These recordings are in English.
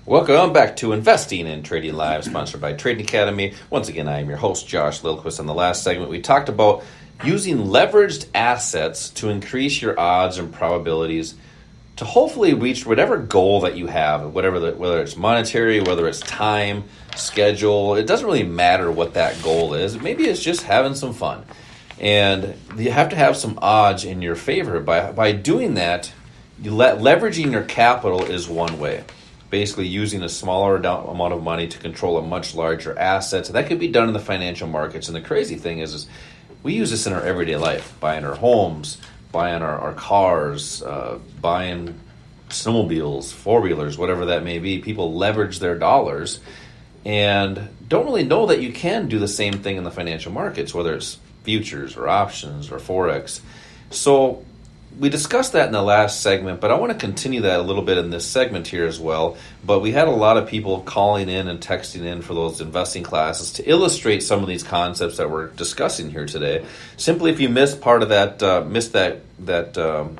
Welcome back to Investing in Trading Live, sponsored by Trading Academy. Once again, I am your host, Josh Lilquist. In the last segment, we talked about using leveraged assets to increase your odds and probabilities to hopefully reach whatever goal that you have, whether it's monetary, whether it's time, schedule. It doesn't really matter what that goal is. Maybe it's just having some fun. And you have to have some odds in your favor. By doing that, leveraging your capital is one way. Basically using a smaller amount of money to control a much larger asset. So that could be done in the financial markets. And the crazy thing is we use this in our everyday life, buying our homes, buying our cars, buying snowmobiles, four-wheelers, whatever that may be. People leverage their dollars and don't really know that you can do the same thing in the financial markets, whether it's futures or options or Forex. So we discussed that in the last segment, but I want to continue that a little bit in this segment here as well. But we had a lot of people calling in and texting in for those investing classes to illustrate some of these concepts that we're discussing here today. Simply, if you missed part of that, that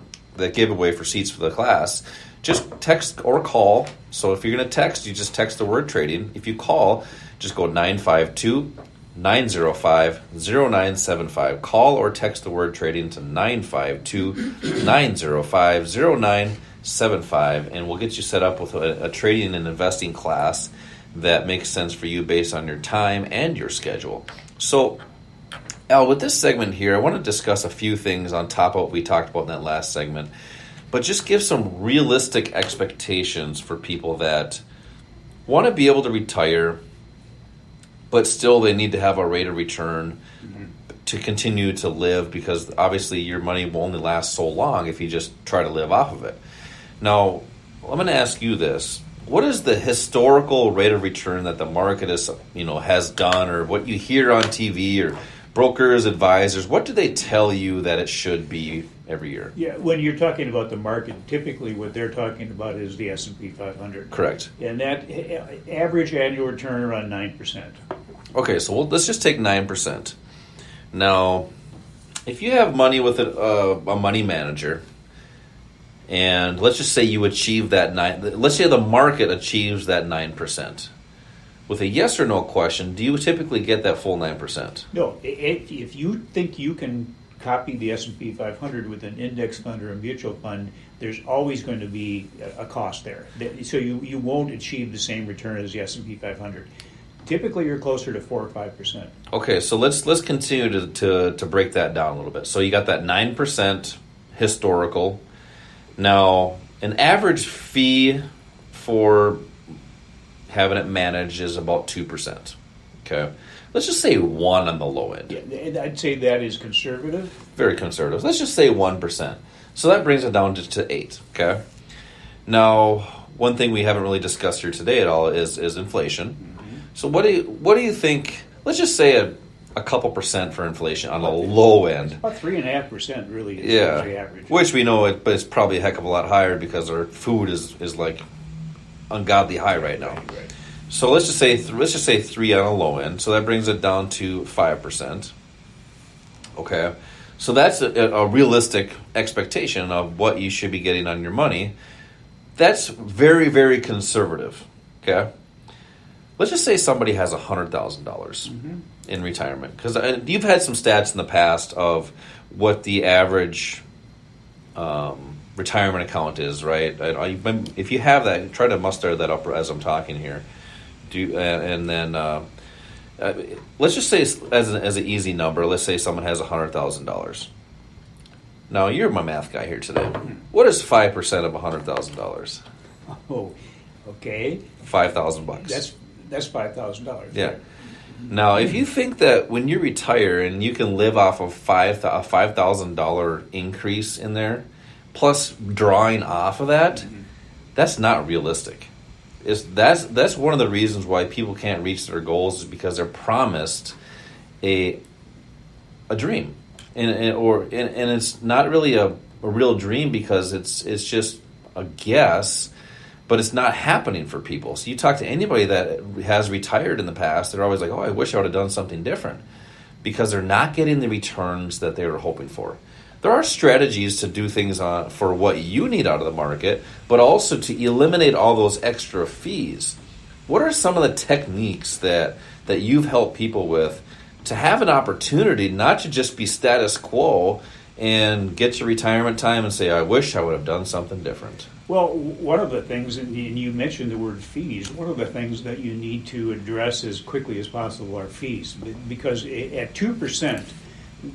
giveaway for seats for the class, just text or call. So if you're going to text, you just text the word trading. If you call, just go 952-905-0975. Call or text the word trading to 952-905-0975, and we'll get you set up with a trading and investing class that makes sense for you based on your time and your schedule. So, Al, with this segment here, I want to discuss a few things on top of what we talked about in that last segment, but just give some realistic expectations for people that want to be able to retire, but still they need to have a rate of return to continue to live, because obviously your money will only last so long if you just try to live off of it. Now, I'm going to ask you this. What is the historical rate of return that the market has done, or what you hear on TV or brokers, advisors? What do they tell you that it should be every year? Yeah, when you're talking about the market, typically what they're talking about is the S&P 500. Correct. And that average annual return around 9%. Okay, so let's just take 9%. Now, if you have money with a money manager, and let's just say you achieve that let's say the market achieves that 9%. With a yes or no question, do you typically get that full 9%? No, if you think you can copy the S&P 500 with an index fund or a mutual fund, there's always going to be a cost there. So you won't achieve the same return as the S&P 500. Typically, you're closer to 4 or 5%. Okay, so let's continue to break that down a little bit. So you got that 9% historical. Now, an average fee for having it managed is about 2%. Okay, let's just say 1 on the low end. Yeah, I'd say that is conservative. Very conservative. Let's just say 1%. So that brings it down to 8. Okay. Now, one thing we haven't really discussed here today at all is inflation. So what do you think? Let's just say a couple percent for inflation on the low end. About 3.5% really is the average. Which we know but it's probably a heck of a lot higher because our food is like ungodly high right now. Right. So let's just say 3 on a low end. So that brings it down to 5%. Okay, so that's a realistic expectation of what you should be getting on your money. That's very, very conservative. Okay. Let's just say somebody has $100,000 in retirement, because you've had some stats in the past of what the average retirement account is, right? If you have that, try to muster that up as I'm talking here. Let's just say as an easy number, let's say someone has $100,000. Now you're my math guy here today. What is 5% of $100,000? Oh, okay. $5,000. That's $5,000. Yeah. Now, if you think that when you retire and you can live off of a $5,000 increase in there, plus drawing off of that, that's not realistic. That's one of the reasons why people can't reach their goals, is because they're promised a dream, and it's not really a real dream, because it's just a guess. But it's not happening for people. So you talk to anybody that has retired in the past, they're always like, oh, I wish I would have done something different, because they're not getting the returns that they were hoping for. there are strategies to do things for what you need out of the market, but also to eliminate all those extra fees. What are some of the techniques that you've helped people with to have an opportunity not to just be status quo and get to retirement time and say, I wish I would have done something different? Well, one of the things, and you mentioned the word fees, one of the things that you need to address as quickly as possible are fees. Because at 2%,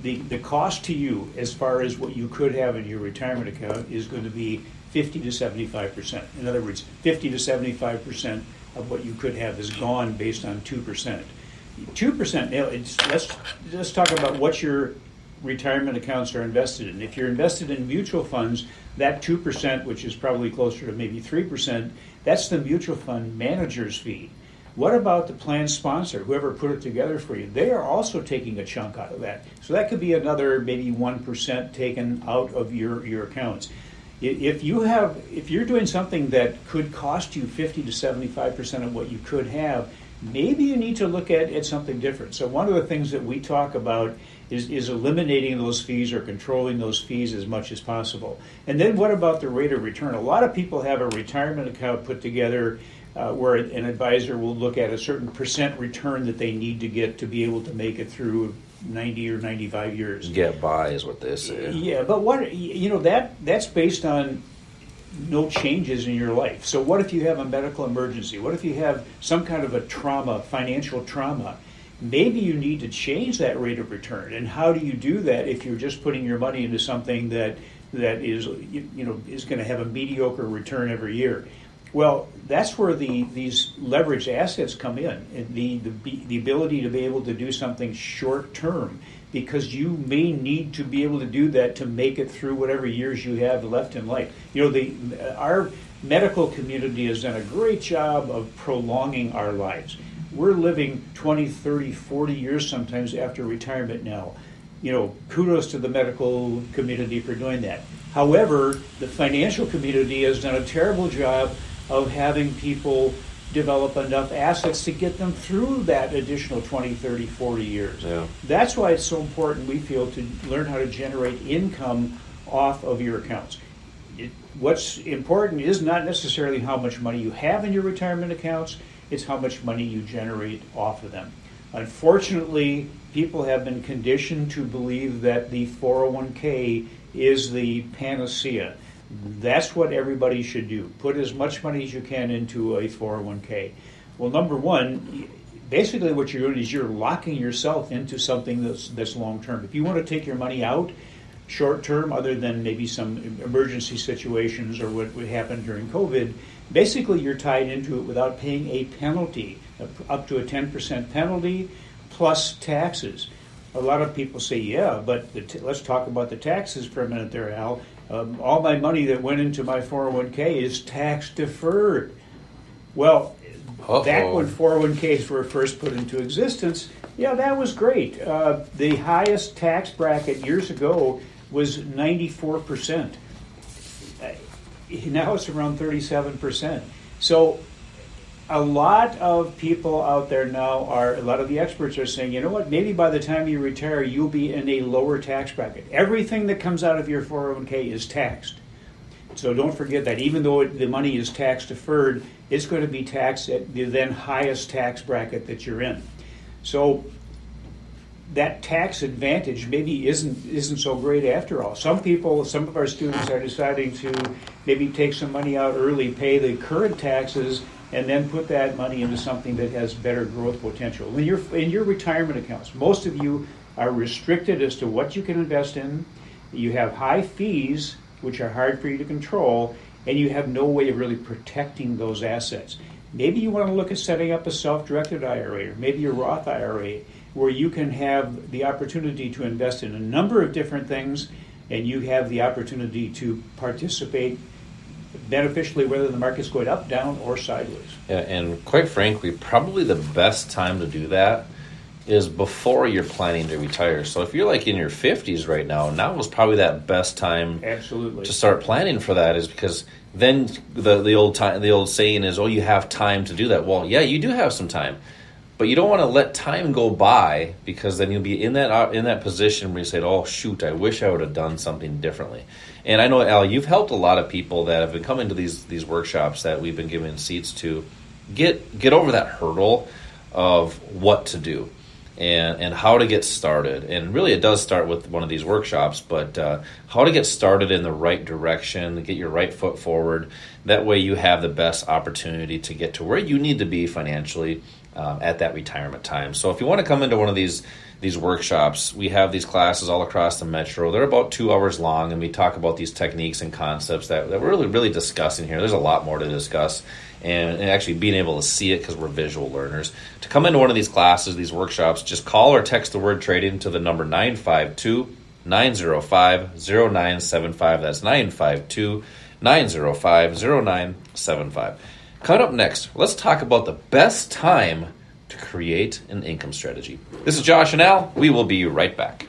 the cost to you as far as what you could have in your retirement account is going to be 50 to 75%. In other words, 50 to 75% of what you could have is gone based on 2%. 2%, let's talk about what your retirement accounts are invested in. If you're invested in mutual funds, that 2%, which is probably closer to maybe 3%, that's the mutual fund manager's fee. What about the plan sponsor, whoever put it together for you? They are also taking a chunk out of that. So that could be another maybe 1% taken out of your accounts. If you're doing something that could cost you 50 to 75% of what you could have, maybe you need to look at something different. So one of the things that we talk about is eliminating those fees or controlling those fees as much as possible. And then what about the rate of return? A lot of people have a retirement account put together where an advisor will look at a certain percent return that they need to get to be able to make it through 90 or 95 years. Get by is what they say. Yeah, but that's based on no changes in your life. So what if you have a medical emergency? What if you have some kind of a trauma, financial trauma? Maybe you need to change that rate of return. And how do you do that if you're just putting your money into something that is going to have a mediocre return every year? Well, that's where these leveraged assets come in, and the ability to be able to do something short term, because you may need to be able to do that to make it through whatever years you have left in life. Our medical community has done a great job of prolonging our lives. We're living 20, 30, 40 years sometimes after retirement now. Kudos to the medical community for doing that. However, the financial community has done a terrible job of having people develop enough assets to get them through that additional 20, 30, 40 years. Yeah. That's why it's so important, we feel, to learn how to generate income off of your accounts. What's important is not necessarily how much money you have in your retirement accounts, it's how much money you generate off of them. Unfortunately, people have been conditioned to believe that the 401k is the panacea. That's what everybody should do. Put as much money as you can into a 401k. Well, number one, basically what you're doing is you're locking yourself into something that's long term. If you want to take your money out short term, other than maybe some emergency situations or what happened during COVID, basically you're tied into it without paying a penalty, up to a 10% penalty plus taxes. A lot of people say, yeah, but let's talk about the taxes for a minute there, Al. All my money that went into my 401k is tax deferred. Well, back when 401ks were first put into existence, yeah, that was great. The highest tax bracket years ago was 94%. Now it's around 37%. So a lot of people out there now a lot of the experts are saying, you know what, maybe by the time you retire, you'll be in a lower tax bracket. Everything that comes out of your 401k is taxed. So don't forget that even though the money is tax deferred, it's going to be taxed at the then highest tax bracket that you're in. So that tax advantage maybe isn't so great after all. Some of our students are deciding to maybe take some money out early, pay the current taxes, and then put that money into something that has better growth potential. In your retirement accounts, most of you are restricted as to what you can invest in. You have high fees, which are hard for you to control, and you have no way of really protecting those assets. Maybe you want to look at setting up a self-directed IRA, or maybe a Roth IRA, where you can have the opportunity to invest in a number of different things, and you have the opportunity to participate beneficially, whether the market's going up, down, or sideways. Yeah, and quite frankly, probably the best time to do that is before you're planning to retire. So if you're like in your 50s right now is probably that best time. Absolutely. To start planning for that, is because then the old saying is, oh, you have time to do that. Well, yeah, you do have some time. But you don't want to let time go by, because then you'll be in that position where you say, "Oh shoot, I wish I would have done something differently." And I know, Al, you've helped a lot of people that have been coming to these workshops that we've been giving seats to get over that hurdle of what to do and how to get started. And really, it does start with one of these workshops, but how to get started in the right direction, get your right foot forward. That way, you have the best opportunity to get to where you need to be financially at that retirement time. So if you want to come into one of these workshops, we have these classes all across the metro. They're about 2 hours long, and we talk about these techniques and concepts that we're really discussing here. There's a lot more to discuss, and actually being able to see it, because we're visual learners. To come into one of these classes, these workshops, just call or text the word trading to the number 952-905-0975. That's 952-905-0975. Coming up next, let's talk about the best time to create an income strategy. This is Josh and Al. We will be right back.